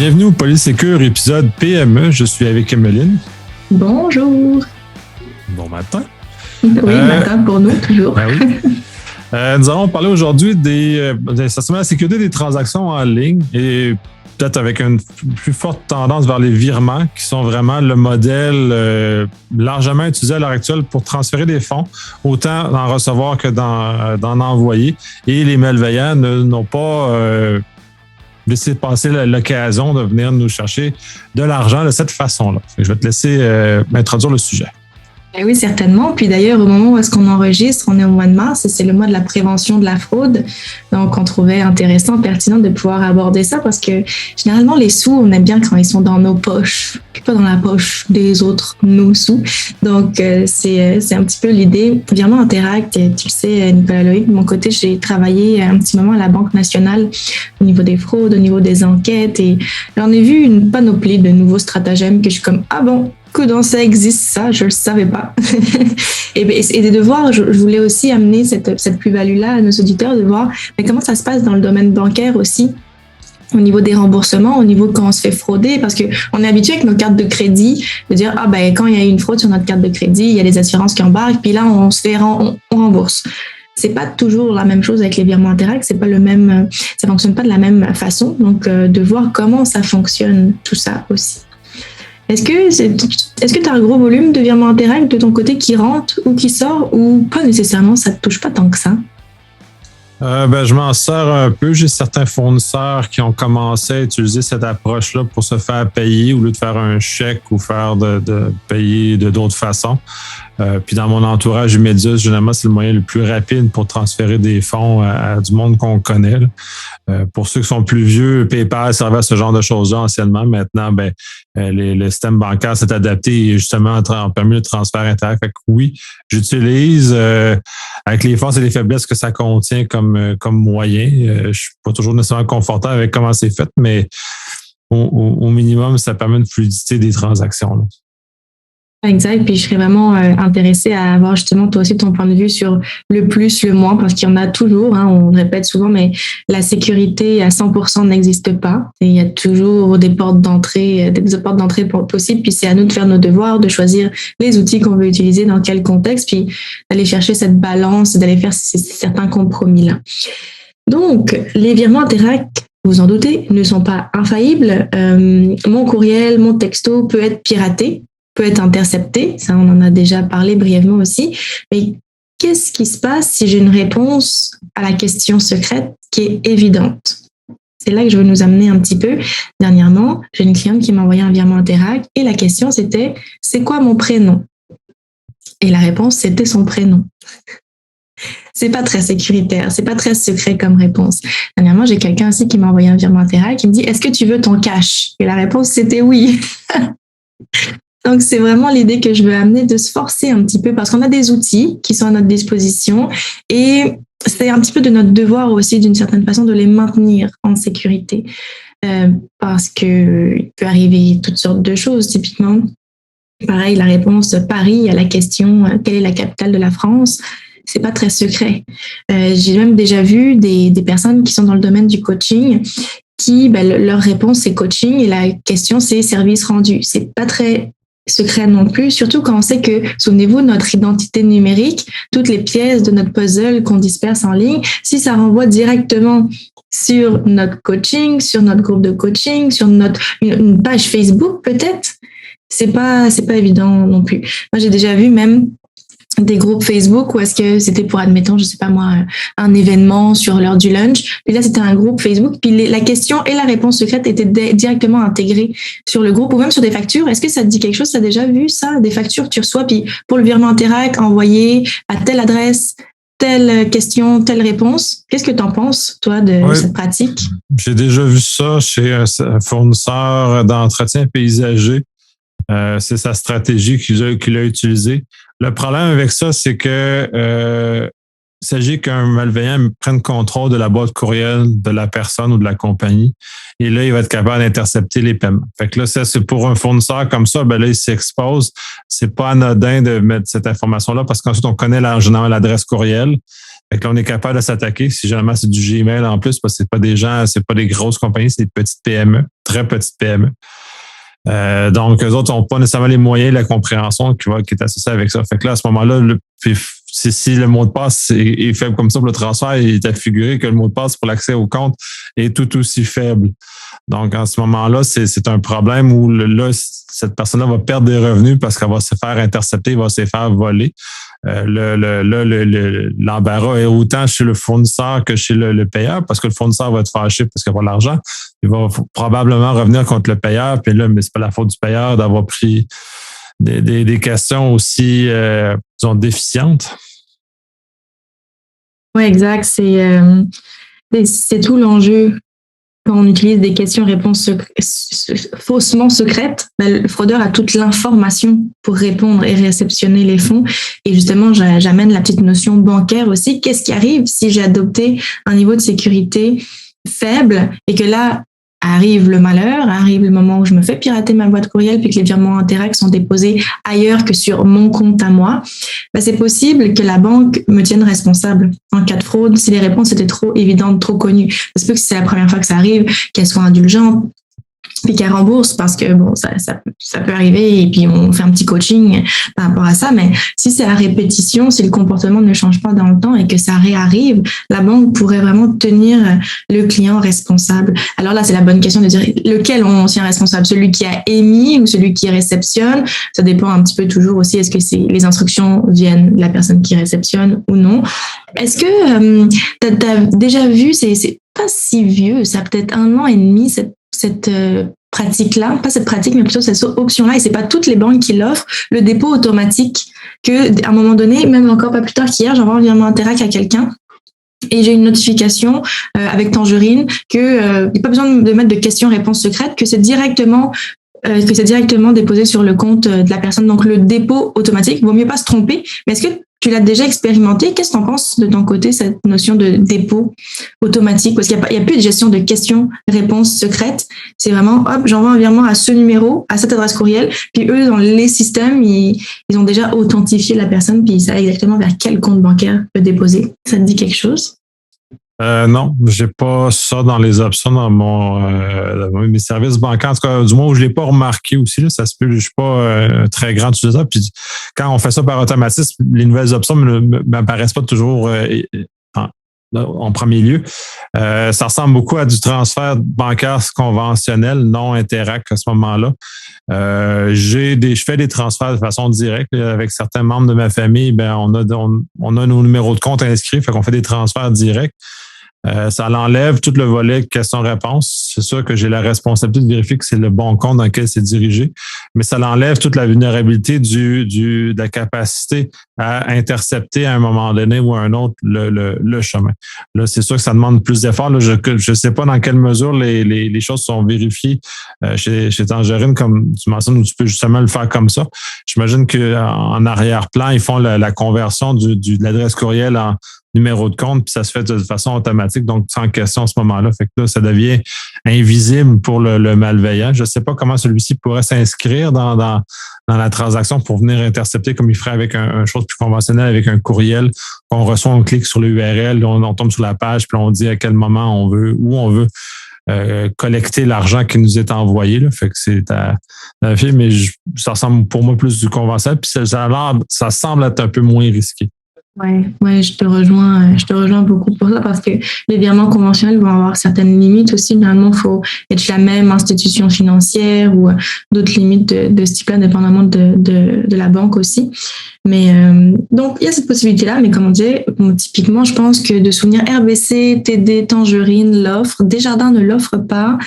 Bienvenue au Polysécure épisode PME. Je suis avec Emeline. Bonjour. Bon matin. Oui, matin pour nous, toujours. Ben oui. Nous allons parler aujourd'hui essentiellement de la sécurité des transactions en ligne et peut-être avec une plus forte tendance vers les virements qui sont vraiment le modèle largement utilisé à l'heure actuelle pour transférer des fonds, autant d'en recevoir que d'en envoyer. Et les malveillants n'ont pas laissé passer l'occasion de venir nous chercher de l'argent de cette façon-là. Je vais te laisser introduire le sujet. Eh oui, certainement. Puis d'ailleurs, au moment où est-ce qu'on enregistre, on est au mois de mars et c'est le mois de la prévention de la fraude. Donc, on trouvait intéressant, pertinent de pouvoir aborder ça parce que généralement, les sous, on aime bien quand ils sont dans nos poches, pas dans la poche des autres, nos sous. Donc, c'est un petit peu l'idée. Virement Interact, tu le sais, Nicolas Loïc, de mon côté, j'ai travaillé un petit moment à la Banque nationale au niveau des fraudes, au niveau des enquêtes et j'en ai vu une panoplie de nouveaux stratagèmes que je suis comme, ah bon, que dans ça existe ça, je le savais pas. et de voir, je voulais aussi amener cette plus-value-là à nos auditeurs, de voir mais comment ça se passe dans le domaine bancaire aussi, au niveau des remboursements, au niveau quand on se fait frauder, parce que on est habitué avec nos cartes de crédit de dire ah ben quand il y a une fraude sur notre carte de crédit, il y a les assurances qui embarquent, puis là on rembourse. C'est pas toujours la même chose avec les virements Interact, c'est pas le même, ça fonctionne pas de la même façon, donc de voir comment ça fonctionne tout ça aussi. Est-ce que tu as un gros volume de virements Interact de ton côté qui rentre ou qui sort ou pas nécessairement, ça ne te touche pas tant que ça? Je m'en sers un peu. J'ai certains fournisseurs qui ont commencé à utiliser cette approche-là pour se faire payer au lieu de faire un chèque ou faire de payer de d'autres façons. Puis dans mon entourage immédiat, généralement, c'est le moyen le plus rapide pour transférer des fonds à du monde qu'on connaît. Pour ceux qui sont plus vieux, PayPal servait à ce genre de choses-là anciennement. Maintenant, le système bancaire s'est adapté et justement a permis le transfert Interact. Fait que oui, j'utilise avec les forces et les faiblesses que ça contient comme moyen. Je suis pas toujours nécessairement confortable avec comment c'est fait, mais au minimum, ça permet une fluidité des transactions, là. Exact, puis je serais vraiment intéressée à avoir justement toi aussi ton point de vue sur le plus, le moins, parce qu'il y en a toujours, on le répète souvent, mais la sécurité à 100% n'existe pas. Et il y a toujours des portes d'entrée possibles, puis c'est à nous de faire nos devoirs, de choisir les outils qu'on veut utiliser, dans quel contexte, puis d'aller chercher cette balance, d'aller faire certains compromis-là. Donc, les virements Interact, vous en doutez, ne sont pas infaillibles. Mon courriel, mon texto peut être piraté, peut être intercepté, ça on en a déjà parlé brièvement aussi, mais qu'est-ce qui se passe si j'ai une réponse à la question secrète qui est évidente? C'est là que je veux nous amener un petit peu. Dernièrement, j'ai une cliente qui m'a envoyé un virement Interact et la question c'était « c'est quoi mon prénom ?» Et la réponse c'était son prénom. C'est pas très sécuritaire, c'est pas très secret comme réponse. Dernièrement, j'ai quelqu'un aussi qui m'a envoyé un virement Interact qui me dit « est-ce que tu veux ton cash ?» Et la réponse c'était « oui ». Donc, c'est vraiment l'idée que je veux amener de se forcer un petit peu parce qu'on a des outils qui sont à notre disposition et c'est un petit peu de notre devoir aussi, d'une certaine façon, de les maintenir en sécurité parce que il peut arriver toutes sortes de choses. Typiquement, pareil, la réponse Paris à la question « quelle est la capitale de la France ?» c'est pas très secret. J'ai même déjà vu des personnes qui sont dans le domaine du coaching qui, leur réponse c'est coaching et la question c'est service rendu. C'est pas très secret non plus, surtout quand on sait que, souvenez-vous, notre identité numérique, toutes les pièces de notre puzzle qu'on disperse en ligne, si ça renvoie directement sur notre coaching, sur notre groupe de coaching, sur une page Facebook peut-être, c'est pas évident non plus. Moi, j'ai déjà vu même des groupes Facebook où est-ce que c'était pour, admettons, je sais pas moi, un événement sur l'heure du lunch. Puis là, c'était un groupe Facebook. Puis la question et la réponse secrète étaient directement intégrées sur le groupe ou même sur des factures. Est-ce que ça te dit quelque chose? Tu as déjà vu ça? Des factures que tu reçois, puis pour le virement Interact, envoyé à telle adresse, telle question, telle réponse. Qu'est-ce que tu en penses, toi, de cette pratique? J'ai déjà vu ça chez un fournisseur d'entretien paysager. C'est sa stratégie qu'il a utilisée. Le problème avec ça, c'est que il s'agit qu'un malveillant prenne contrôle de la boîte courriel de la personne ou de la compagnie. Et là, il va être capable d'intercepter les paiements. Fait que là, ça, c'est pour un fournisseur comme ça, ben là, il s'expose. C'est pas anodin de mettre cette information-là parce qu'ensuite, on connaît généralement l'adresse courriel. Fait que là, on est capable de s'attaquer. Si généralement c'est du Gmail en plus, parce que c'est pas des gens, c'est pas des grosses compagnies, c'est des petites PME, très petites PME. Donc, eux autres n'ont pas nécessairement les moyens et la compréhension qui est associée avec ça. Fait que là, à ce moment-là, si le mot de passe est faible comme ça pour le transfert, il est affiguré que le mot de passe pour l'accès au compte est tout aussi faible. Donc, en ce moment-là, c'est un problème où là, cette personne-là va perdre des revenus parce qu'elle va se faire intercepter, elle va se faire voler. L'embarras est autant chez le fournisseur que chez le payeur parce que le fournisseur va être fâché parce qu'il va l'argent. Il va probablement revenir contre le payeur. Puis là, mais c'est pas la faute du payeur d'avoir pris des questions aussi, disons, déficientes. Oui, exact. C'est tout l'enjeu. Quand on utilise des questions-réponses faussement secrètes, le fraudeur a toute l'information pour répondre et réceptionner les fonds. Et justement, j'amène la petite notion bancaire aussi. Qu'est-ce qui arrive si j'ai adopté un niveau de sécurité faible et que là, arrive le malheur, arrive le moment où je me fais pirater ma boîte courriel puis que les virements Interac sont déposés ailleurs que sur mon compte à moi, c'est possible que la banque me tienne responsable en cas de fraude si les réponses étaient trop évidentes, trop connues. Ça se peut que c'est la première fois que ça arrive, qu'elles soient indulgentes, puis qu'elle rembourse parce que bon, ça peut arriver et puis on fait un petit coaching par rapport à ça. Mais si c'est à répétition, si le comportement ne change pas dans le temps et que ça réarrive, la banque pourrait vraiment tenir le client responsable. Alors là, c'est la bonne question de dire lequel on tient responsable, celui qui a émis ou celui qui réceptionne. Ça dépend un petit peu toujours aussi, est-ce que les instructions viennent de la personne qui réceptionne ou non. Est-ce que tu as déjà vu, c'est pas si vieux, ça a peut-être 1 an et demi, cette pratique-là, pas cette pratique, mais plutôt cette option-là, et c'est pas toutes les banques qui l'offrent, le dépôt automatique, que à un moment donné, même encore pas plus tard qu'hier, j'envoie un virement Interac à quelqu'un, et j'ai une notification avec Tangerine que il n'y a pas besoin de mettre de questions-réponses secrètes, que c'est directement déposé sur le compte de la personne. Donc le dépôt automatique, vaut mieux pas se tromper, mais est-ce que tu l'as déjà expérimenté? Qu'est-ce que tu en penses de ton côté, cette notion de dépôt automatique? Parce qu'il n'y a plus de gestion de questions-réponses secrètes. C'est vraiment, hop, j'envoie un virement à ce numéro, à cette adresse courriel. Puis eux, dans les systèmes, ils ont déjà authentifié la personne, puis ils savent exactement vers quel compte bancaire le déposer. Ça te dit quelque chose? Non, j'ai pas ça dans les options dans mes services bancaires. En tout cas, du moins où je l'ai pas remarqué aussi, là, ça se peut, je suis pas un très grand utilisateur. Puis quand on fait ça par automatisme, les nouvelles options m'apparaissent pas toujours en premier lieu. Ça ressemble beaucoup à du transfert bancaire conventionnel, non Interac à ce moment-là. Je fais des transferts de façon directe avec certains membres de ma famille. Ben on a nos numéros de compte inscrits, fait qu'on fait des transferts directs. Ça l'enlève tout le volet question-réponse. C'est sûr que j'ai la responsabilité de vérifier que c'est le bon compte dans lequel c'est dirigé, mais ça l'enlève toute la vulnérabilité de la capacité à intercepter à un moment donné ou à un autre le chemin. Là, c'est sûr que ça demande plus d'efforts. Là, je sais pas dans quelle mesure les choses sont vérifiées chez Tangerine, comme tu mentionnes, où tu peux justement le faire comme ça. J'imagine qu'en arrière-plan, ils font la conversion de l'adresse courriel en numéro de compte, puis ça se fait de façon automatique, donc sans question à ce moment-là. Fait que là, ça devient invisible pour le malveillant. Je ne sais pas comment celui-ci pourrait s'inscrire dans la transaction pour venir intercepter comme il ferait avec un chose plus conventionnel, avec un courriel qu'on reçoit, on clique sur le URL, on tombe sur la page, puis on dit à quel moment où on veut collecter l'argent qui nous est envoyé. Là. Fait que c'est à vérifier, mais ça ressemble pour moi plus du conventionnel, puis ça semble être un peu moins risqué. Ouais, je te rejoins beaucoup pour ça parce que les virements conventionnels vont avoir certaines limites aussi. Normalement, il faut être la même institution financière ou d'autres limites de ce type-là, dépendamment de la banque aussi. Mais donc, il y a cette possibilité-là, mais comme on disait, typiquement, je pense que de souvenir RBC, TD, Tangerine l'offre, Desjardins ne l'offre pas.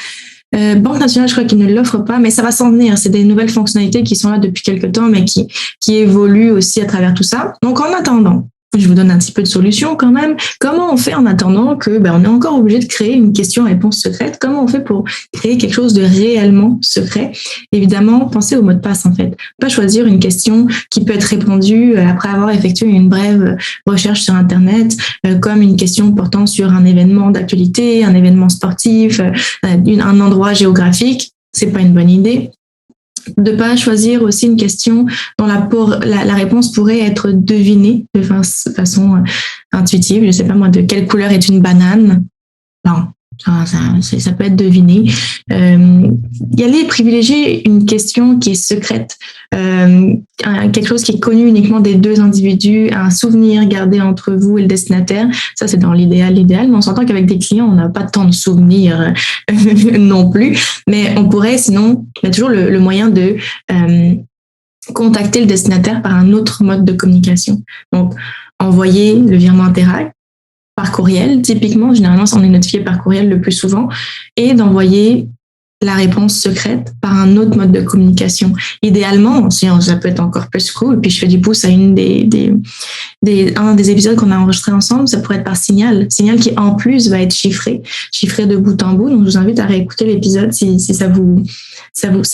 Banque nationale, je crois qu'ils ne l'offrent pas, mais ça va s'en venir. C'est des nouvelles fonctionnalités qui sont là depuis quelques temps, mais qui évoluent aussi à travers tout ça. Donc, en attendant, je vous donne un petit peu de solution quand même. Comment on fait en attendant que on est encore obligé de créer une question-réponse secrète? Comment on fait pour créer quelque chose de réellement secret? Évidemment, pensez au mot de passe en fait. Pas choisir une question qui peut être répondue après avoir effectué une brève recherche sur Internet, comme une question portant sur un événement d'actualité, un événement sportif, un endroit géographique. C'est pas une bonne idée. De pas choisir aussi une question dont la réponse pourrait être devinée de façon intuitive. Je sais pas moi, de quelle couleur est une banane? Non, ça peut être deviné. Y aller privilégier une question qui est secrète, quelque chose qui est connu uniquement des deux individus, un souvenir gardé entre vous et le destinataire. Ça, c'est dans l'idéal. Mais on s'entend qu'avec des clients, on n'a pas tant de souvenirs non plus. Mais on pourrait, sinon, il y a toujours le moyen de contacter le destinataire par un autre mode de communication. Donc, envoyer le virement Interact par courriel, typiquement, généralement, on est notifié par courriel le plus souvent, et d'envoyer la réponse secrète par un autre mode de communication. Idéalement, ça peut être encore plus cool, et puis je fais du pouce à un des épisodes qu'on a enregistré ensemble, ça pourrait être par signal qui en plus va être chiffré de bout en bout. Donc je vous invite à réécouter l'épisode si ça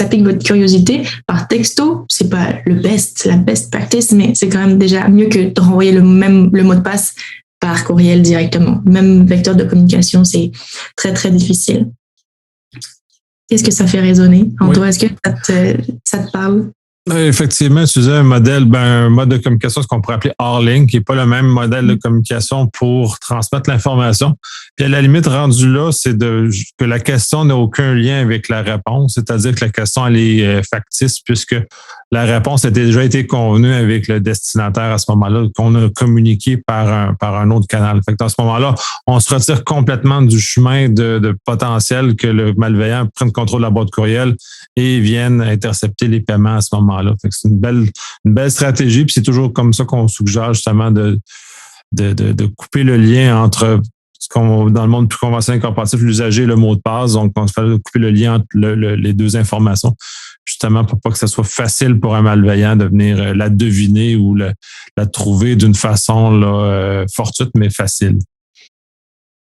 pique votre curiosité. Par texto, c'est pas la best practice, mais c'est quand même déjà mieux que de renvoyer le mot de passe par courriel directement. Même vecteur de communication, c'est très, très difficile. Qu'est-ce que ça fait résonner en toi? Est-ce que ça te parle? Effectivement, tu disais un mode de communication, ce qu'on pourrait appeler hors ligne, qui n'est pas le même modèle de communication pour transmettre l'information. Puis à la limite, rendu là, c'est que la question n'a aucun lien avec la réponse, c'est-à-dire que la question, elle est factice puisque la réponse a déjà été convenue avec le destinataire à ce moment-là, qu'on a communiqué par un autre canal. Fait que dans ce moment-là, on se retire complètement du chemin de potentiel que le malveillant prenne contrôle de la boîte courriel et vienne intercepter les paiements à ce moment-là. Fait que c'est une belle stratégie, puis c'est toujours comme ça qu'on suggère justement de couper le lien entre dans le monde plus conventionnel corporatif, l'usager et le mot de passe. Donc, on se fait couper le lien entre les deux informations, justement pour pas que ça soit facile pour un malveillant de venir la deviner ou la trouver d'une façon fortuite, mais facile.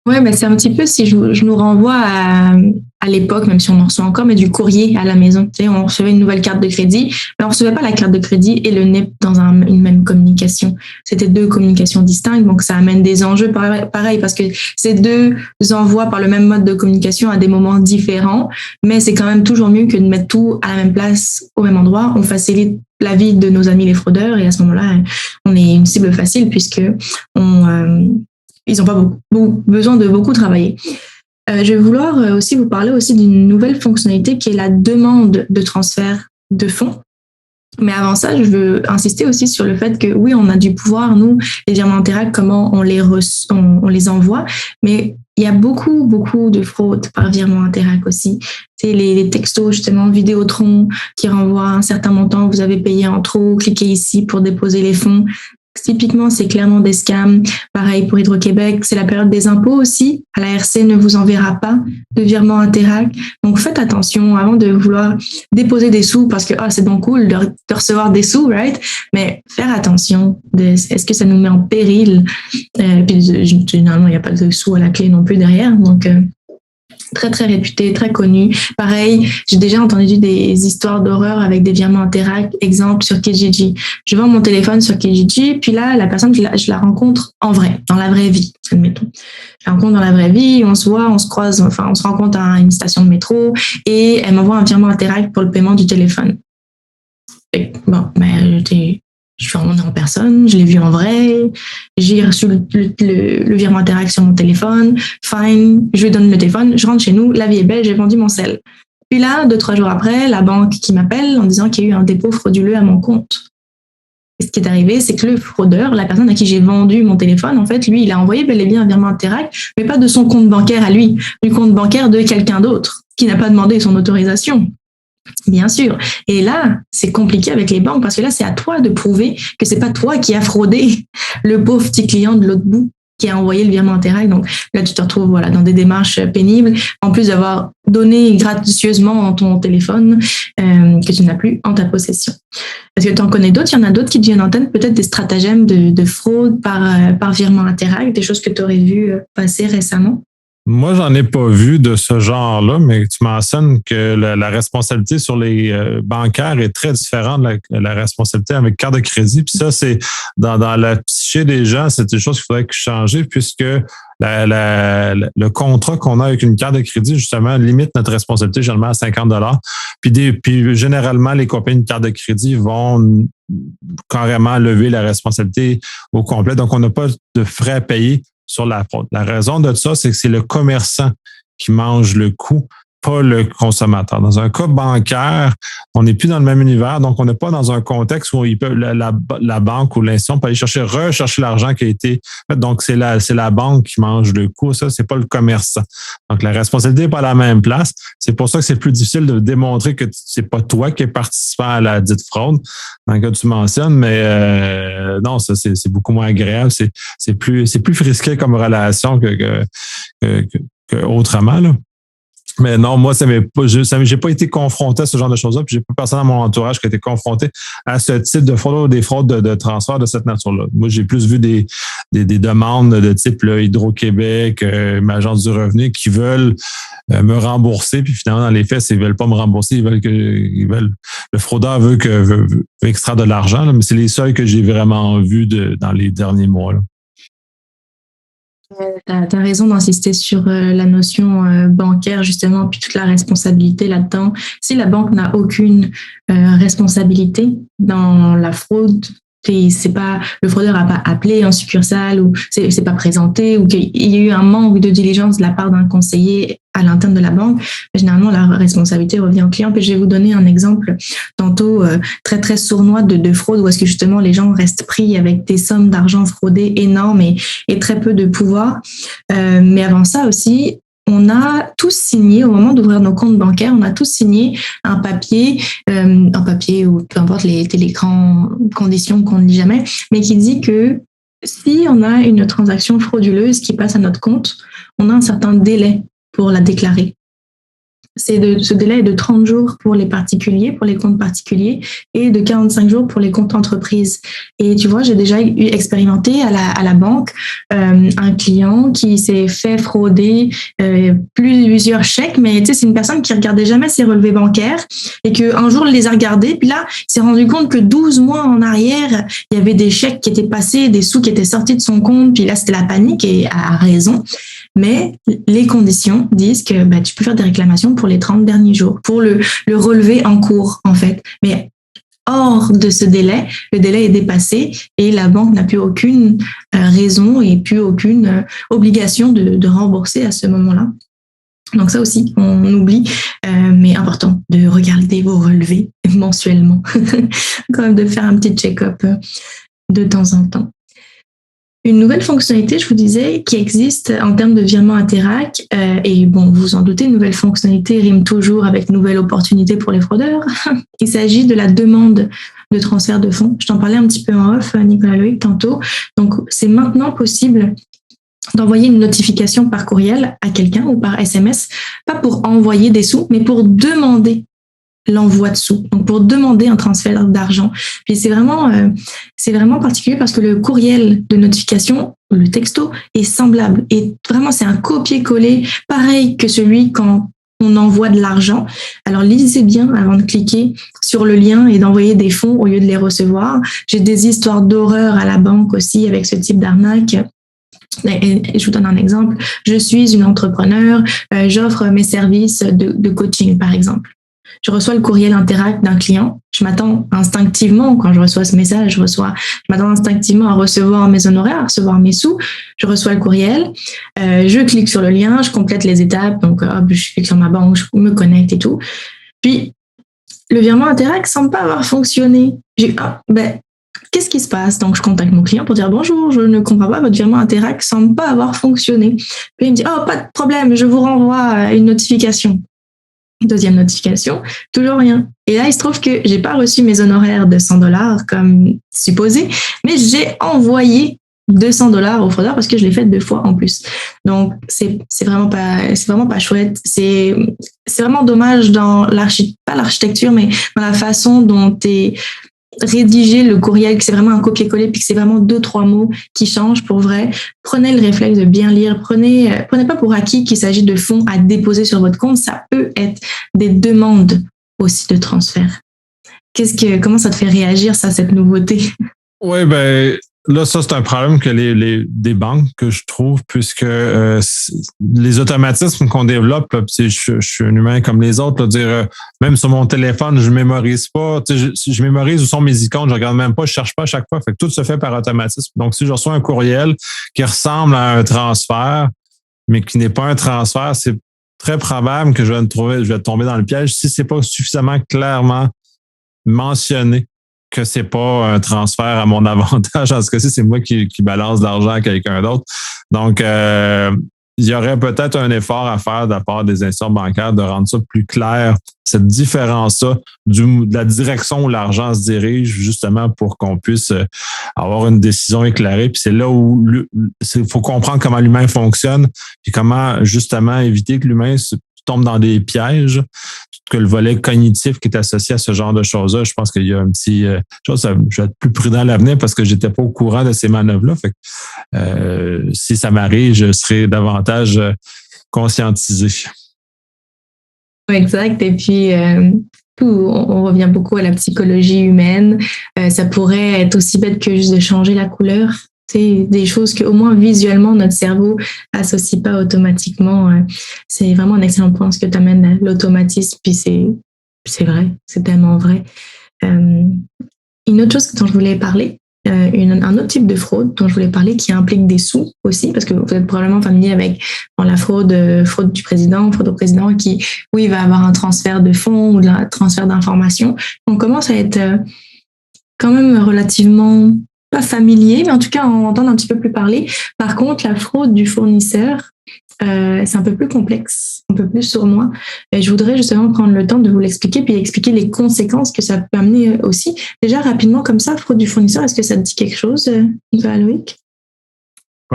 Ouais, mais c'est un petit peu si je nous renvoie à l'époque, même si on en reçoit encore, mais du courrier à la maison. Tu sais, on recevait une nouvelle carte de crédit, mais on recevait pas la carte de crédit et le NIP dans une même communication. C'était deux communications distinctes, donc ça amène des enjeux pareil parce que ces deux envois par le même mode de communication à des moments différents, mais c'est quand même toujours mieux que de mettre tout à la même place, au même endroit. On facilite la vie de nos amis les fraudeurs et à ce moment-là, on est une cible facile puisque ils n'ont pas besoin de beaucoup travailler. Je vais vouloir aussi vous parler aussi d'une nouvelle fonctionnalité qui est la demande de transfert de fonds. Mais avant ça, je veux insister aussi sur le fait que oui, on a du pouvoir, nous, les virements Interact, comment on les envoie, mais il y a beaucoup de fraudes par virement Interact aussi. C'est les textos, justement, Vidéotron, qui renvoient un certain montant, vous avez payé en trop, cliquez ici pour déposer les fonds. Typiquement, c'est clairement des scams. Pareil pour Hydro-Québec, c'est la période des impôts aussi. À la RC ne vous enverra pas de virement Interact. Donc, faites attention avant de vouloir déposer des sous parce que c'est donc cool de recevoir des sous, right? Mais faire attention. Est-ce que ça nous met en péril? Puis, généralement, il n'y a pas de sous à la clé non plus derrière. Donc, très, très réputé, très connu. Pareil, j'ai déjà entendu des histoires d'horreur avec des virements Interact. Exemple, sur Kijiji. Je vends mon téléphone sur Kijiji, puis là, la personne, je la rencontre en vrai, dans la vraie vie, admettons. Je la rencontre dans la vraie vie, on se voit, on se croise, enfin, on se rencontre à une station de métro, et elle m'envoie un virement Interact pour le paiement du téléphone. Et, bon, mais je suis en personne, je l'ai vu en vrai, j'ai reçu le virement Interact sur mon téléphone, fine, je lui donne le téléphone, je rentre chez nous, la vie est belle, j'ai vendu mon sel. Puis là, 2-3 jours après, la banque qui m'appelle en disant qu'il y a eu un dépôt frauduleux à mon compte. Et ce qui est arrivé, c'est que le fraudeur, la personne à qui j'ai vendu mon téléphone, en fait, lui, il a envoyé bel et bien un virement Interact, mais pas de son compte bancaire à lui, du compte bancaire de quelqu'un d'autre, qui n'a pas demandé son autorisation. Bien sûr. Et là, c'est compliqué avec les banques parce que là, c'est à toi de prouver que c'est pas toi qui as fraudé le pauvre petit client de l'autre bout qui a envoyé le virement Interact. Donc là, tu te retrouves voilà, dans des démarches pénibles, en plus d'avoir donné gracieusement ton téléphone que tu n'as plus en ta possession. Est-ce que tu en connais d'autres? Il y en a d'autres qui te viennent en tête, peut-être des stratagèmes de fraude par virement Interact, des choses que tu aurais vues passer récemment? Moi, j'en ai pas vu de ce genre-là, mais tu mentionnes que la responsabilité sur les bancaires est très différente de la responsabilité avec carte de crédit. Puis ça, c'est dans la psyché des gens, c'est une chose qu'il faudrait changer puisque le contrat qu'on a avec une carte de crédit, justement, limite notre responsabilité généralement à 50 $. Puis généralement, les compagnies de carte de crédit vont carrément lever la responsabilité au complet. Donc, on n'a pas de frais à payer sur la fraude. La raison de ça, c'est que c'est le commerçant qui mange le coup, pas le consommateur. Dans un cas bancaire, on n'est plus dans le même univers, donc on n'est pas dans un contexte où la banque ou l'institution peut aller rechercher l'argent qui a été fait. Donc, c'est la banque qui mange le coup. Ça, c'est pas le commerçant. Donc, la responsabilité n'est pas à la même place. C'est pour ça que c'est plus difficile de démontrer que c'est pas toi qui es participant à la dite fraude, dans le cas que tu mentionnes, mais non, ça, c'est beaucoup moins agréable. C'est plus risqué comme relation que autrement, là. Mais non, moi, j'ai pas été confronté à ce genre de choses-là, puis j'ai pas personne dans mon entourage qui a été confronté à ce type de fraude ou des fraudes de transfert de cette nature-là. Moi, j'ai plus vu des demandes de type là, Hydro-Québec, Agence du revenu, qui veulent me rembourser, puis finalement, dans les faits, ils veulent pas me rembourser, le fraudeur veut extraire de l'argent, là, mais c'est les seuls que j'ai vraiment vus dans les derniers mois, là. Tu as raison d'insister sur la notion bancaire, justement, puis toute la responsabilité là-dedans. Si la banque n'a aucune responsabilité dans la fraude, le fraudeur n'a pas appelé en succursale ou c'est pas présenté ou qu'il y a eu un manque de diligence de la part d'un conseiller à l'interne de la banque, généralement la responsabilité revient au client. Puis je vais vous donner un exemple tantôt très très sournois de fraude où est-ce que justement les gens restent pris avec des sommes d'argent fraudées énormes et très peu de pouvoir. Mais avant ça aussi, on a tous signé, au moment d'ouvrir nos comptes bancaires, on a tous signé un papier ou peu importe les grandes conditions qu'on ne lit jamais, mais qui dit que si on a une transaction frauduleuse qui passe à notre compte, on a un certain délai pour la déclarer. Ce délai est de 30 jours pour les particuliers, pour les comptes particuliers, et de 45 jours pour les comptes entreprises. Et tu vois, j'ai déjà expérimenté à la banque un client qui s'est fait frauder plusieurs chèques, mais tu sais, c'est une personne qui regardait jamais ses relevés bancaires et qu'un jour, il les a regardés, puis là, il s'est rendu compte que 12 mois en arrière, il y avait des chèques qui étaient passés, des sous qui étaient sortis de son compte, puis là, c'était la panique et à raison. Mais les conditions disent que tu peux faire des réclamations pour les 30 derniers jours, pour le relevé en cours, en fait. Mais hors de ce délai, le délai est dépassé et la banque n'a plus aucune raison et plus aucune obligation de rembourser à ce moment-là. Donc ça aussi, on oublie, mais important de regarder vos relevés mensuellement, quand même de faire un petit check-up de temps en temps. Une nouvelle fonctionnalité, je vous disais, qui existe en termes de virement Interact, et bon, vous vous en doutez, nouvelle fonctionnalité rime toujours avec nouvelle opportunité pour les fraudeurs. Il s'agit de la demande de transfert de fonds. Je t'en parlais un petit peu en off, Nicolas Loïc, tantôt. Donc, c'est maintenant possible d'envoyer une notification par courriel à quelqu'un ou par SMS, pas pour envoyer des sous, mais pour demander l'envoi de sous, donc pour demander un transfert d'argent. Puis c'est vraiment particulier parce que le courriel de notification, le texto, est semblable. Et vraiment, c'est un copier-coller, pareil que celui quand on envoie de l'argent. Alors, lisez bien avant de cliquer sur le lien et d'envoyer des fonds au lieu de les recevoir. J'ai des histoires d'horreur à la banque aussi avec ce type d'arnaque. Et je vous donne un exemple. Je suis une entrepreneur, j'offre mes services de coaching, par exemple. Je reçois le courriel Interact d'un client. Je m'attends instinctivement, quand je reçois ce message, je m'attends instinctivement à recevoir mes honoraires, à recevoir mes sous. Je reçois le courriel, je clique sur le lien, je complète les étapes. Donc, je clique sur ma banque, je me connecte et tout. Puis, le virement Interact semble pas avoir fonctionné. Qu'est-ce qui se passe? Donc, je contacte mon client pour dire bonjour, je ne comprends pas, votre virement Interact semble pas avoir fonctionné. Puis, il me dit, pas de problème, je vous renvoie une notification. Deuxième notification, toujours rien. Et là, il se trouve que j'ai pas reçu mes honoraires de $100 comme supposé, mais j'ai envoyé $200 au fraudeur parce que je l'ai fait 2 fois en plus. Donc, c'est vraiment pas chouette. C'est vraiment dommage dans pas l'architecture, mais dans la façon dont est rédigé le courriel, que c'est vraiment un copier-coller, puis que c'est vraiment 2-3 mots qui changent pour vrai. Prenez le réflexe de bien lire. Prenez pas pour acquis qu'il s'agit de fonds à déposer sur votre compte. Ça peut être des demandes aussi de transfert. Comment ça te fait réagir, ça, cette nouveauté? Oui, ben là, ça, c'est un problème que des banques que je trouve, puisque les automatismes qu'on développe, là, je suis un humain comme les autres, là, dire même sur mon téléphone, je mémorise pas. Je mémorise où sont mes icônes, je regarde même pas, je cherche pas à chaque fois. Fait que tout se fait par automatisme. Donc, si je reçois un courriel qui ressemble à un transfert, mais qui n'est pas un transfert, c'est très probable que je vais tomber dans le piège si c'est pas suffisamment clairement mentionné que c'est pas un transfert à mon avantage. En ce cas-ci, c'est moi qui balance de l'argent à quelqu'un d'autre. Donc, il y aurait peut-être un effort à faire de la part des institutions bancaires de rendre ça plus clair, cette différence-là de la direction où l'argent se dirige, justement pour qu'on puisse avoir une décision éclairée. Puis c'est là où il faut comprendre comment l'humain fonctionne, puis comment justement éviter que l'humain tombe dans des pièges, que le volet cognitif qui est associé à ce genre de choses-là, je pense qu'il y a un petit chose, je vais être plus prudent à l'avenir parce que j'étais pas au courant de ces manœuvres-là. Fait que, si ça m'arrive, je serai davantage conscientisé. Exact. Et puis, on revient beaucoup à la psychologie humaine. Ça pourrait être aussi bête que juste de changer la couleur. C'est des choses que, au moins visuellement, notre cerveau associe pas automatiquement. C'est vraiment un excellent point ce que tu amènes, l'automatisme. Puis c'est vrai, c'est tellement vrai. Une autre chose dont je voulais parler, un autre type de fraude dont je voulais parler qui implique des sous aussi, parce que vous êtes probablement familier avec la fraude du président, fraude au président qui, oui, va avoir un transfert de fonds ou un transfert d'informations. On commence à être quand même relativement pas familier, mais en tout cas en entendre un petit peu plus parler. Par contre, la fraude du fournisseur, c'est un peu plus complexe, un peu plus sournois. Et je voudrais justement prendre le temps de vous l'expliquer, puis expliquer les conséquences que ça peut amener aussi. Déjà, rapidement, comme ça, fraude du fournisseur, est-ce que ça te dit quelque chose, Loïc?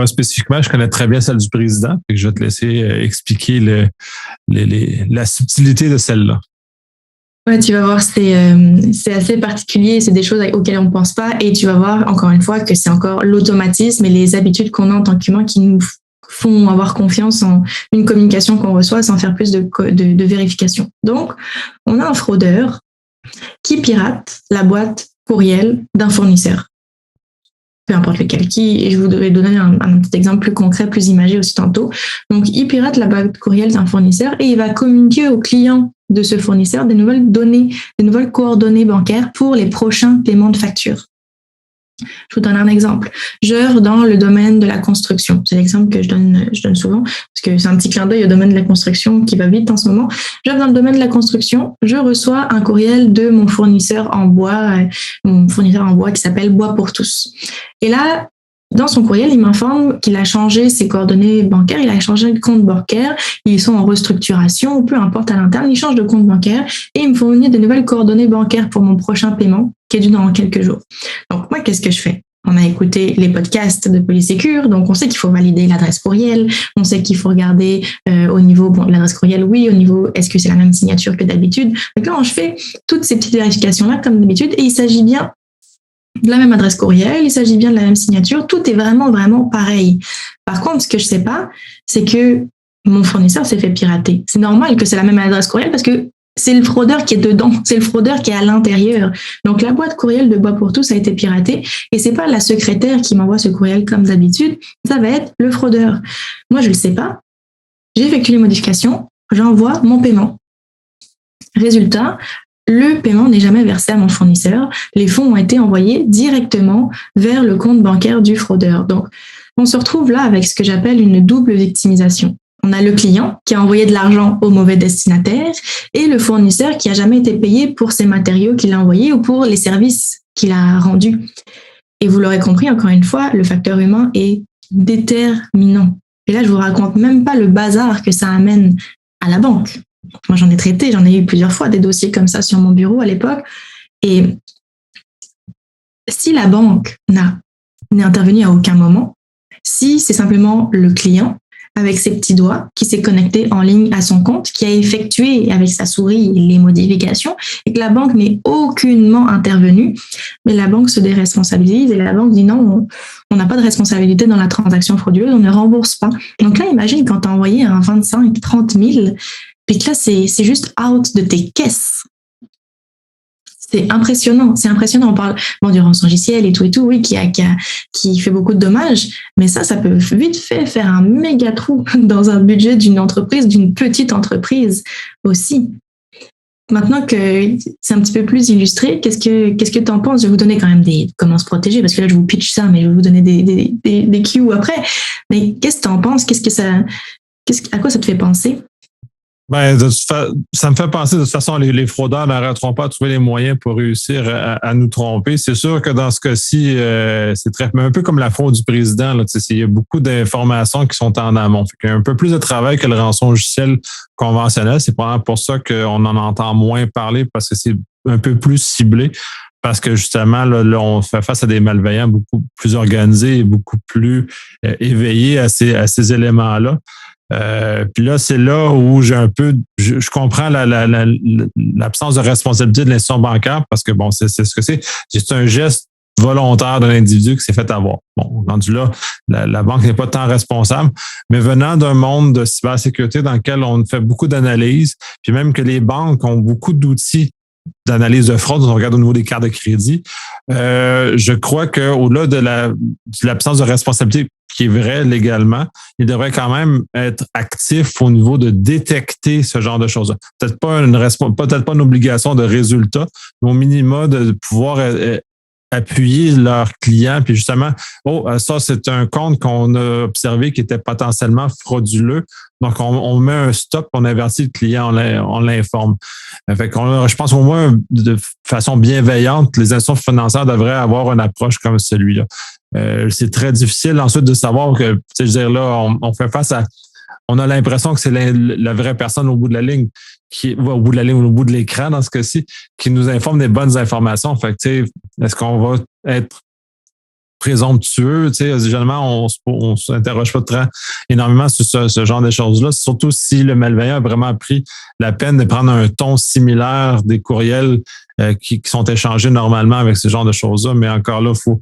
Spécifiquement, je connais très bien celle du président, et je vais te laisser expliquer la subtilité de celle-là. Ouais, tu vas voir, c'est assez particulier, c'est des choses auxquelles on ne pense pas, et tu vas voir encore une fois que c'est encore l'automatisme et les habitudes qu'on a en tant qu'humain qui nous font avoir confiance en une communication qu'on reçoit sans faire plus de vérification. Donc, on a un fraudeur qui pirate la boîte courriel d'un fournisseur. Peu importe lequel, et je vous devais donner un petit exemple plus concret, plus imagé aussi tantôt. Donc, il pirate la boîte courriel d'un fournisseur et il va communiquer aux clients de ce fournisseur des nouvelles données, des nouvelles coordonnées bancaires pour les prochains paiements de factures. Je vous donne un exemple. J'œuvre dans le domaine de la construction. C'est l'exemple que je donne souvent, parce que c'est un petit clin d'œil au domaine de la construction qui va vite en ce moment. J'œuvre dans le domaine de la construction. Je reçois un courriel de mon fournisseur en bois qui s'appelle Bois pour tous. Et là, dans son courriel, il m'informe qu'il a changé ses coordonnées bancaires, il a changé de compte bancaire, ils sont en restructuration, peu importe à l'interne, il change de compte bancaire et il me fournit de nouvelles coordonnées bancaires pour mon prochain paiement qui est dû dans quelques jours. Donc moi, qu'est-ce que je fais? On a écouté les podcasts de Polysécure, donc on sait qu'il faut valider l'adresse courriel, on sait qu'il faut regarder au niveau, l'adresse courriel, oui, au niveau, est-ce que c'est la même signature que d'habitude? Donc là, je fais toutes ces petites vérifications-là comme d'habitude et il s'agit bien de la même adresse courriel, il s'agit bien de la même signature, tout est vraiment, vraiment pareil. Par contre, ce que je sais pas, c'est que mon fournisseur s'est fait pirater. C'est normal que c'est la même adresse courriel parce que c'est le fraudeur qui est dedans, c'est le fraudeur qui est à l'intérieur. Donc, la boîte courriel de Bois pour tous a été piratée et c'est pas la secrétaire qui m'envoie ce courriel comme d'habitude, ça va être le fraudeur. Moi, je le sais pas. J'effectue les modifications, j'envoie mon paiement. Résultat, le paiement n'est jamais versé à mon fournisseur. Les fonds ont été envoyés directement vers le compte bancaire du fraudeur. Donc, on se retrouve là avec ce que j'appelle une double victimisation. On a le client qui a envoyé de l'argent au mauvais destinataire et le fournisseur qui n'a jamais été payé pour ses matériaux qu'il a envoyés ou pour les services qu'il a rendus. Et vous l'aurez compris, encore une fois, le facteur humain est déterminant. Et là, je vous raconte même pas le bazar que ça amène à la banque. Moi, j'en ai eu plusieurs fois des dossiers comme ça sur mon bureau à l'époque. Et si la banque n'a n'est intervenu à aucun moment, si c'est simplement le client avec ses petits doigts qui s'est connecté en ligne à son compte, qui a effectué avec sa souris les modifications et que la banque n'est aucunement intervenue, mais la banque se déresponsabilise et la banque dit non, on n'a pas de responsabilité dans la transaction frauduleuse, on ne rembourse pas. Donc là, imagine quand tu as envoyé un 25, 30 000, puis que là, c'est juste out de tes caisses. C'est impressionnant. On parle du rançongiciel et tout, oui, qui fait beaucoup de dommages, mais ça peut vite fait faire un méga trou dans un budget d'une entreprise, d'une petite entreprise aussi. Maintenant que c'est un petit peu plus illustré, qu'est-ce que tu en penses? Je vais vous donner quand même comment se protéger, parce que là, je vous pitch ça, mais je vais vous donner des cues après. Mais qu'est-ce que tu en penses? À quoi ça te fait penser? Ben, ça me fait penser, de toute façon, les fraudeurs n'arrêteront pas de trouver les moyens pour réussir à nous tromper. C'est sûr que dans ce cas-ci, c'est mais un peu comme la fraude du président, là, il y a beaucoup d'informations qui sont en amont. Il y a un peu plus de travail que le rançongiciel conventionnel. C'est probablement pour ça qu'on en entend moins parler, parce que c'est un peu plus ciblé. Parce que justement, là, on fait face à des malveillants beaucoup plus organisés et beaucoup plus éveillés à ces éléments-là. Puis là, c'est là où je comprends l'absence de responsabilité de l'institution bancaire, parce que bon, c'est ce que c'est. C'est un geste volontaire de l'individu qui s'est fait avoir. Bon, rendu là, la banque n'est pas tant responsable, mais venant d'un monde de cybersécurité dans lequel on fait beaucoup d'analyses, puis même que les banques ont beaucoup d'outils d'analyse de fraude, on regarde au niveau des cartes de crédit, je crois qu'au-delà de l'absence de responsabilité qui est vrai légalement, il devrait quand même être actif au niveau de détecter ce genre de choses-là. Peut-être pas une obligation de résultat, mais au minimum de pouvoir appuyer leurs clients, puis justement, ça, c'est un compte qu'on a observé qui était potentiellement frauduleux. Donc, on met un stop, on avertit le client, on l'informe. Fait je pense au moins, de façon bienveillante, les institutions financières devraient avoir une approche comme celui-là. C'est très difficile ensuite de savoir que, je veux dire, là, on fait face à... On a l'impression que c'est la vraie personne au bout de la ligne, au bout de l'écran dans ce cas-ci, qui nous informe des bonnes informations. Fait que, est-ce qu'on va être présomptueux? Généralement, on s'interroge pas très énormément sur ce genre de choses-là, surtout si le malveillant a vraiment pris la peine de prendre un ton similaire des courriels qui sont échangés normalement avec ce genre de choses-là. Mais encore là, faut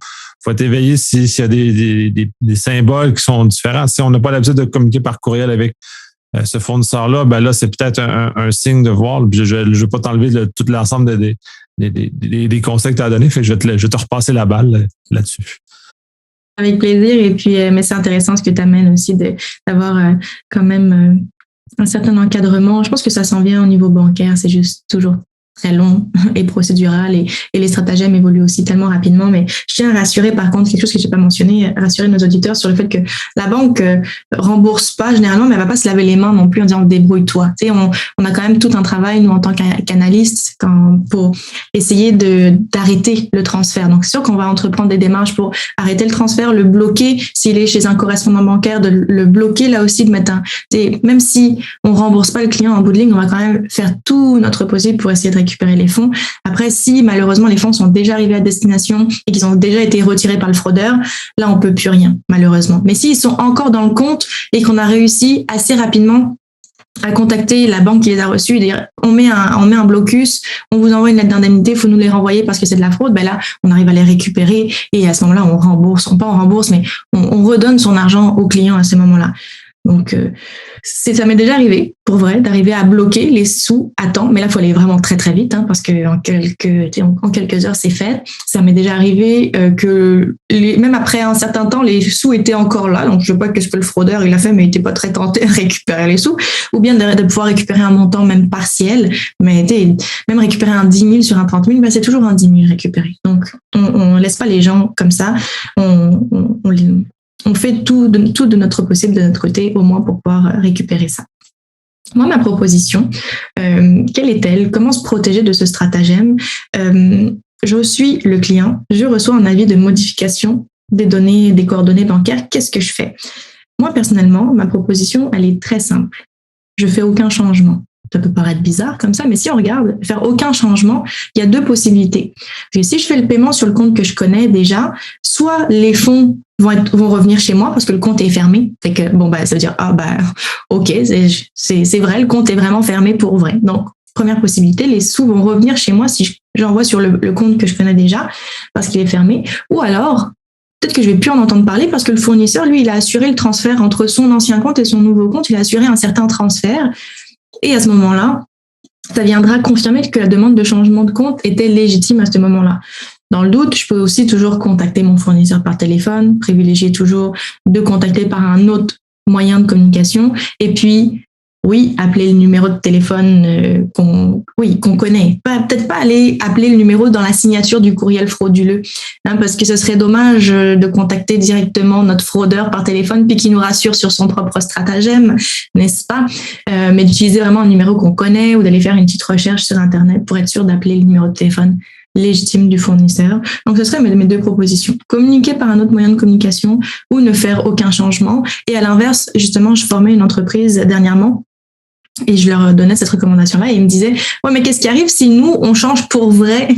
être éveillé s'il y a des symboles qui sont différents. Si on n'a pas l'habitude de communiquer par courriel avec ce fournisseur-là, ben là, c'est peut-être un signe de voir. Je ne vais pas t'enlever tout l'ensemble des conseils que tu as donnés, fait que je vais te repasser la balle là-dessus. Avec plaisir. Et puis, mais c'est intéressant ce que tu amènes aussi d'avoir quand même un certain encadrement. Je pense que ça s'en vient au niveau bancaire. C'est juste toujours très long et procédural et les stratagèmes évoluent aussi tellement rapidement. Mais je tiens à rassurer, par contre, quelque chose que je n'ai pas mentionné, rassurer nos auditeurs sur le fait que la banque rembourse pas généralement, mais elle va pas se laver les mains non plus en disant débrouille-toi. Tu sais, on a quand même tout un travail, nous, en tant qu'analystes, pour essayer d'arrêter le transfert. Donc, c'est sûr qu'on va entreprendre des démarches pour arrêter le transfert, le bloquer s'il est chez un correspondant bancaire, de le bloquer là aussi, de mettre même si on rembourse pas le client en bout de ligne, on va quand même faire tout notre possible pour essayer de récupérer les fonds. Après, si malheureusement les fonds sont déjà arrivés à destination et qu'ils ont déjà été retirés par le fraudeur, là on peut plus rien, malheureusement. Mais s'ils sont encore dans le compte et qu'on a réussi assez rapidement à contacter la banque qui les a reçus et dire on met un blocus, on vous envoie une lettre d'indemnité, il faut nous les renvoyer parce que c'est de la fraude, ben là on arrive à les récupérer et à ce moment-là on rembourse, mais on redonne son argent au client à ce moment-là. Donc, ça m'est déjà arrivé, pour vrai, d'arriver à bloquer les sous à temps. Mais là, il faut aller vraiment très, très vite, parce que en quelques heures, c'est fait. Ça m'est déjà arrivé que même après un certain temps, les sous étaient encore là. Donc, je ne sais pas ce que le fraudeur il a fait, mais il n'était pas très tenté de récupérer les sous. Ou bien de pouvoir récupérer un montant même partiel. Mais même récupérer un 10 000 sur un 30 000, ben, c'est toujours un 10 000 récupéré. Donc, on ne laisse pas les gens comme ça. On fait tout de notre possible de notre côté, au moins pour pouvoir récupérer ça. Moi, ma proposition, quelle est-elle? Comment se protéger de ce stratagème? Je suis le client, je reçois un avis de modification des données, des coordonnées bancaires. Qu'est-ce que je fais? Moi, personnellement, ma proposition, elle est très simple. Je fais aucun changement. Ça peut paraître bizarre comme ça, mais si on regarde, faire aucun changement, il y a deux possibilités. Si je fais le paiement sur le compte que je connais déjà, soit les fonds vont revenir chez moi parce que le compte est fermé. Fait que, ça veut dire, ok, c'est vrai, le compte est vraiment fermé pour vrai. Donc, première possibilité, les sous vont revenir chez moi si j'envoie sur le compte que je connais déjà parce qu'il est fermé. Ou alors, peut-être que je vais plus en entendre parler parce que le fournisseur, lui, il a assuré le transfert entre son ancien compte et son nouveau compte. Il a assuré un certain transfert. Et à ce moment-là, ça viendra confirmer que la demande de changement de compte était légitime à ce moment-là. Dans le doute, je peux aussi toujours contacter mon fournisseur par téléphone, privilégier toujours de contacter par un autre moyen de communication. Et puis, oui, appeler le numéro de téléphone qu'on connaît. Peut-être pas aller appeler le numéro dans la signature du courriel frauduleux, parce que ce serait dommage de contacter directement notre fraudeur par téléphone puis qu'il nous rassure sur son propre stratagème, n'est-ce pas? Mais d'utiliser vraiment un numéro qu'on connaît ou d'aller faire une petite recherche sur Internet pour être sûr d'appeler le numéro de téléphone légitime du fournisseur. Donc, ce seraient mes deux propositions. Communiquer par un autre moyen de communication ou ne faire aucun changement. Et à l'inverse, justement, je formais une entreprise dernièrement et je leur donnais cette recommandation-là et ils me disaient « Ouais, mais qu'est-ce qui arrive si nous, on change pour vrai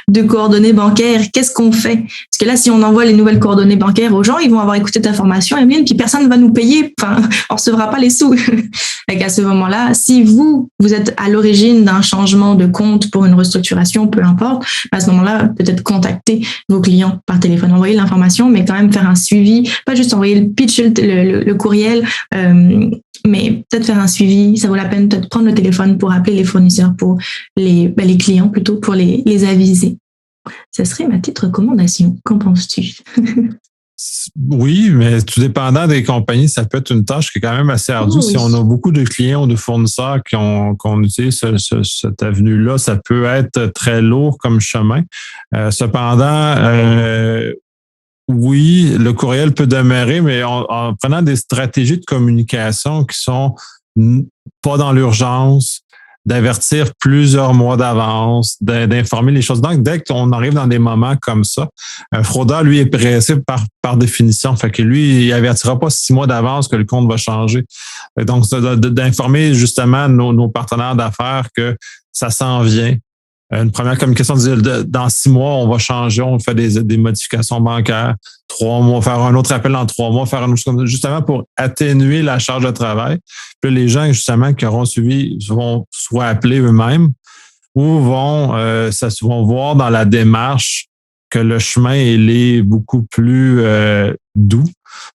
de coordonnées bancaires? Qu'est-ce qu'on fait? » Parce que là, si on envoie les nouvelles coordonnées bancaires aux gens, ils vont avoir écouté ta formation, Emeline, puis personne ne va nous payer. Enfin, on ne recevra pas les sous. Et à ce moment-là, si vous êtes à l'origine d'un changement de compte pour une restructuration, peu importe, à ce moment-là, peut-être contacter vos clients par téléphone, envoyer l'information, mais quand même faire un suivi, pas juste envoyer le pitch, le courriel, mais peut-être faire un suivi. Ça vaut la peine peut-être prendre le téléphone pour appeler les fournisseurs, pour les clients plutôt, pour les aviser. Ça serait ma petite recommandation. Qu'en penses-tu? Oui, mais tout dépendant des compagnies, ça peut être une tâche qui est quand même assez ardue. Oui. Si on a beaucoup de clients ou de fournisseurs qu'on utilise cette avenue-là, ça peut être très lourd comme chemin. Cependant, oui, le courriel peut demeurer, mais en prenant des stratégies de communication qui sont pas dans l'urgence, d'avertir plusieurs mois d'avance, d'informer les choses. Donc, dès qu'on arrive dans des moments comme ça, un fraudeur, lui, est pressé par définition. Fait que lui, il avertira pas 6 mois d'avance que le compte va changer. Donc, d'informer justement nos partenaires d'affaires que ça s'en vient. Une première communication dans 6 mois, on va changer, on fait des modifications bancaires. 3 mois, faire un autre appel dans 3 mois, faire une autre chose justement pour atténuer la charge de travail. Puis les gens, justement, qui auront suivi vont soit appeler eux-mêmes ou vont voir dans la démarche que le chemin il est beaucoup plus doux.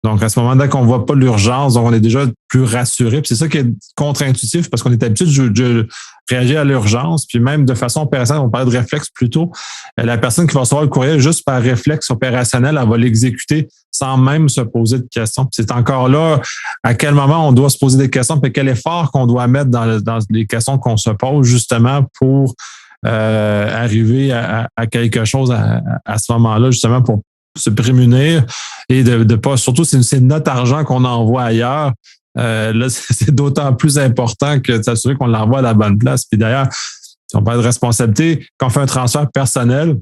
Donc, à ce moment, dès qu'on ne voit pas l'urgence, donc on est déjà plus rassuré. Puis c'est ça qui est contre-intuitif parce qu'on est habitué de réagir à l'urgence. Puis même de façon opérationnelle, on parlait de réflexe plus tôt. La personne qui va recevoir le courriel juste par réflexe opérationnel, elle va l'exécuter sans même se poser de questions. Puis c'est encore là à quel moment on doit se poser des questions, puis quel effort qu'on doit mettre dans les questions qu'on se pose justement pour arriver à quelque chose à ce moment-là, justement pour se prémunir et de pas, surtout c'est notre argent qu'on envoie ailleurs. Là, c'est d'autant plus important que de s'assurer qu'on l'envoie à la bonne place. Puis d'ailleurs, si on parle de responsabilité, quand on fait un transfert personnel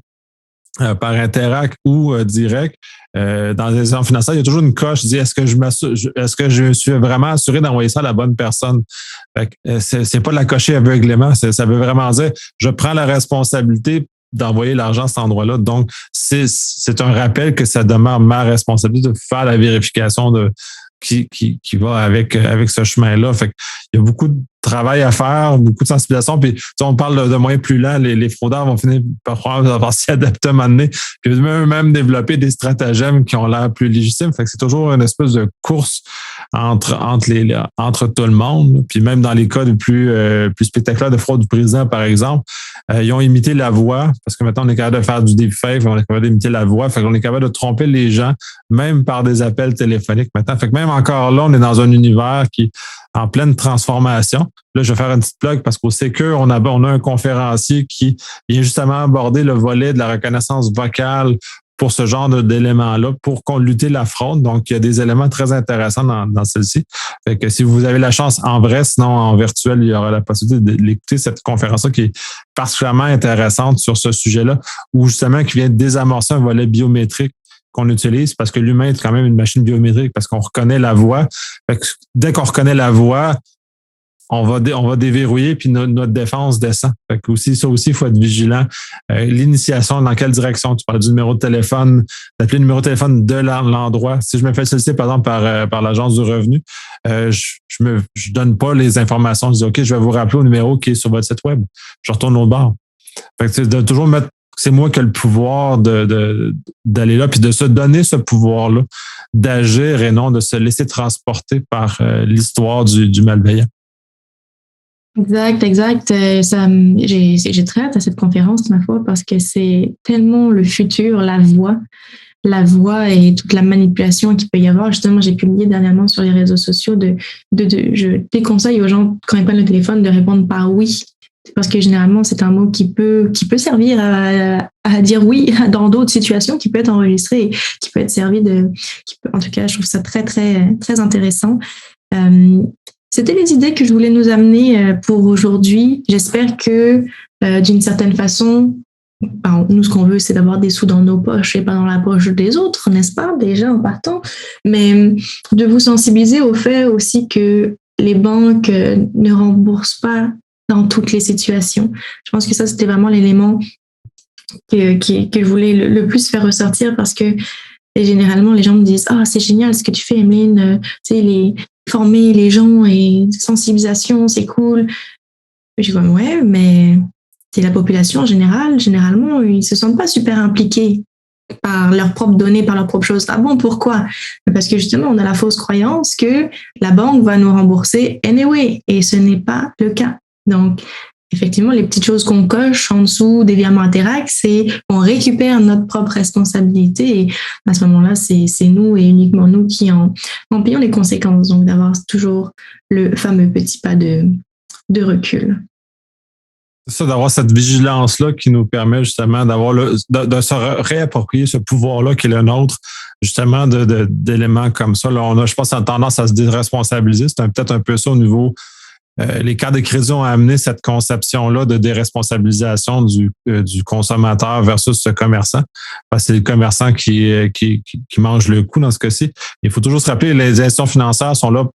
par Interac ou direct, dans les institutions financières, il y a toujours une coche qui dit est-ce que je suis vraiment assuré d'envoyer ça à la bonne personne? Fait que, c'est pas de la cocher aveuglément, ça veut vraiment dire je prends la responsabilité d'envoyer l'argent à cet endroit-là. Donc, c'est un rappel que ça demeure ma responsabilité de faire la vérification qui va avec ce chemin-là. Fait qu'il y a beaucoup de travail à faire, beaucoup de sensibilisation. Puis, on parle de moyens plus lents. Les fraudeurs vont finir par s'y adapter à un moment donné. Puis, eux-mêmes développer des stratagèmes qui ont l'air plus légitimes. Fait que c'est toujours une espèce de course entre tout le monde. Puis, même dans les cas les plus spectaculaires de fraude du président, par exemple, ils ont imité la voix. Parce que maintenant, on est capable de faire du deepfake, on est capable d'imiter la voix. Fait qu'on est capable de tromper les gens, même par des appels téléphoniques maintenant. Fait que même encore là, on est dans un univers qui est en pleine transformation. Là, je vais faire une petite plug parce qu'au Secure, on a un conférencier qui vient justement aborder le volet de la reconnaissance vocale pour ce genre d'éléments-là, pour lutter la fraude. Donc, il y a des éléments très intéressants dans celle-ci. Fait que si vous avez la chance en vrai, sinon en virtuel, il y aura la possibilité d'écouter cette conférence-là qui est particulièrement intéressante sur ce sujet-là, ou justement qui vient désamorcer un volet biométrique qu'on utilise parce que l'humain est quand même une machine biométrique parce qu'on reconnaît la voix. Fait que dès qu'on reconnaît la voix, on va déverrouiller puis notre défense descend. Fait que aussi, ça aussi, il faut être vigilant. L'initiation, dans quelle direction? Tu parles du numéro de téléphone, d'appeler le numéro de téléphone de l'endroit. Si je me fais solliciter, par exemple, par l'Agence du revenu, je donne pas les informations. Je dis, OK, je vais vous rappeler au numéro qui est sur votre site web. Je retourne au bord. Fait que c'est de toujours mettre, c'est moi qui ai le pouvoir d'aller là puis de se donner ce pouvoir-là, d'agir et non de se laisser transporter par l'histoire du malveillant. Exact. J'ai très hâte à cette conférence, ma foi, parce que c'est tellement le futur, la voix et toute la manipulation qu'il peut y avoir. Justement, j'ai publié dernièrement sur les réseaux sociaux je déconseille aux gens, quand ils prennent le téléphone, de répondre par oui. Parce que généralement, c'est un mot qui peut servir à dire oui dans d'autres situations, qui peut être enregistré et qui peut être servi en tout cas, je trouve ça très, très, très intéressant. C'était les idées que je voulais nous amener pour aujourd'hui. J'espère que d'une certaine façon, nous, ce qu'on veut, c'est d'avoir des sous dans nos poches et pas dans la poche des autres, n'est-ce pas, déjà en partant, mais de vous sensibiliser au fait aussi que les banques ne remboursent pas dans toutes les situations. Je pense que ça, c'était vraiment l'élément que je voulais le plus faire ressortir parce que généralement, les gens me disent « Ah, c'est génial ce que tu fais, Emeline, former les gens et sensibilisation, c'est cool. » Je dis « Ouais, mais c'est la population en général. Généralement, ils se sentent pas super impliqués par leurs propres données, par leurs propres choses. Ah bon, pourquoi? Parce que justement, on a la fausse croyance que la banque va nous rembourser anyway, et ce n'est pas le cas. Donc, effectivement, les petites choses qu'on coche en dessous des virements Interact, c'est qu'on récupère notre propre responsabilité et à ce moment-là, c'est nous et uniquement nous qui en payons les conséquences. Donc, d'avoir toujours le fameux petit pas de recul. C'est ça, d'avoir cette vigilance-là qui nous permet justement de se réapproprier ce pouvoir-là qui est le nôtre, justement, d'éléments comme ça. Là, je pense qu'on a tendance à se déresponsabiliser. C'est peut-être un peu ça au niveau. Les cartes de crédit ont amené cette conception-là de déresponsabilisation du consommateur versus ce commerçant. Parce que c'est le commerçant qui mange le coup dans ce cas-ci. Il faut toujours se rappeler, les institutions financières sont là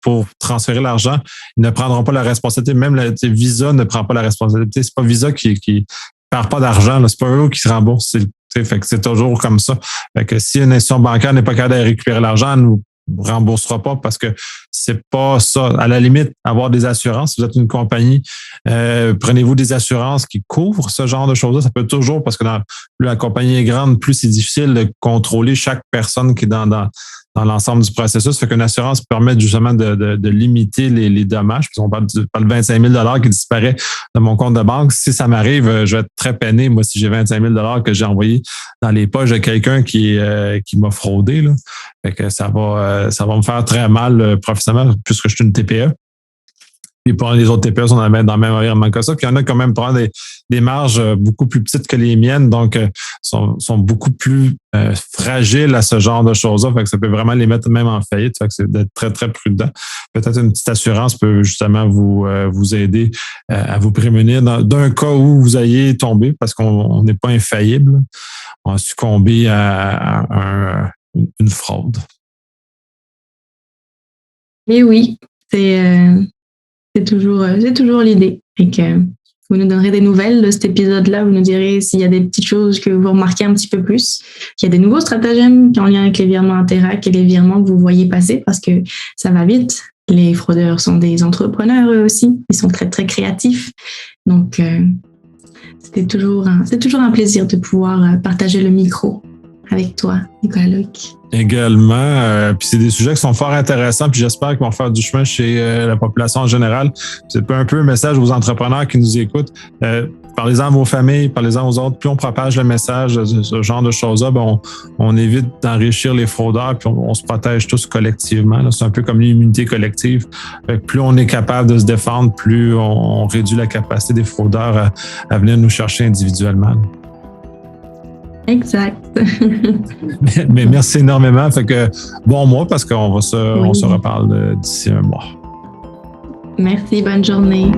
pour transférer l'argent. Ils ne prendront pas la responsabilité. Même Visa ne prend pas la responsabilité. C'est pas Visa qui perd pas d'argent. C'est pas eux qui se remboursent. Fait que c'est toujours comme ça. Fait que si une institution bancaire n'est pas capable de récupérer l'argent, elle nous remboursera pas parce que c'est pas ça. À la limite, avoir des assurances. Si vous êtes une compagnie, prenez-vous des assurances qui couvrent ce genre de choses-là. Ça peut toujours, parce que plus la compagnie est grande, plus c'est difficile de contrôler chaque personne qui est dans l'ensemble du processus. Fait qu'une assurance permet justement de limiter les dommages. Puis on parle de 25 000 qui disparaît de mon compte de banque. Si ça m'arrive, je vais être très peiné, moi, si j'ai 25 000 que j'ai envoyé dans les poches de quelqu'un qui m'a fraudé, là. Fait que ça va me faire très mal professionnellement puisque je suis une TPE. Puis pour les autres TPE, on est dans le même environnement que ça. Puis il y en a quand même prendre des marges beaucoup plus petites que les miennes, donc sont beaucoup plus fragiles à ce genre de choses-là. Fait que ça peut vraiment les mettre même en faillite. Fait que c'est d'être très, très prudent. Peut-être une petite assurance peut justement vous aider à vous prémunir d'un cas où vous ayez tombé, parce qu'on n'est pas infaillible. On a succombé à une fraude. Et oui, c'est toujours l'idée. Et que vous nous donnerez des nouvelles de cet épisode-là. Vous nous direz s'il y a des petites choses que vous remarquez un petit peu plus. Il y a des nouveaux stratagèmes en lien avec les virements Interact et les virements que vous voyez passer parce que ça va vite. Les fraudeurs sont des entrepreneurs eux aussi. Ils sont très, très créatifs. Donc, c'est toujours un plaisir de pouvoir partager le micro avec toi, Nicolas Loïc. Également, puis c'est des sujets qui sont fort intéressants, puis j'espère qu'ils vont faire du chemin chez la population en général. C'est un peu un message aux entrepreneurs qui nous écoutent. Parlez-en à vos familles, parlez-en aux autres. Plus on propage le message de ce genre de choses-là, on évite d'enrichir les fraudeurs, puis on se protège tous collectivement. Là. C'est un peu comme l'immunité collective. Plus on est capable de se défendre, plus on réduit la capacité des fraudeurs à venir nous chercher individuellement. Exact. Mais merci énormément. Fait que bon mois parce qu'on on se reparle d'ici un mois. Merci, bonne journée.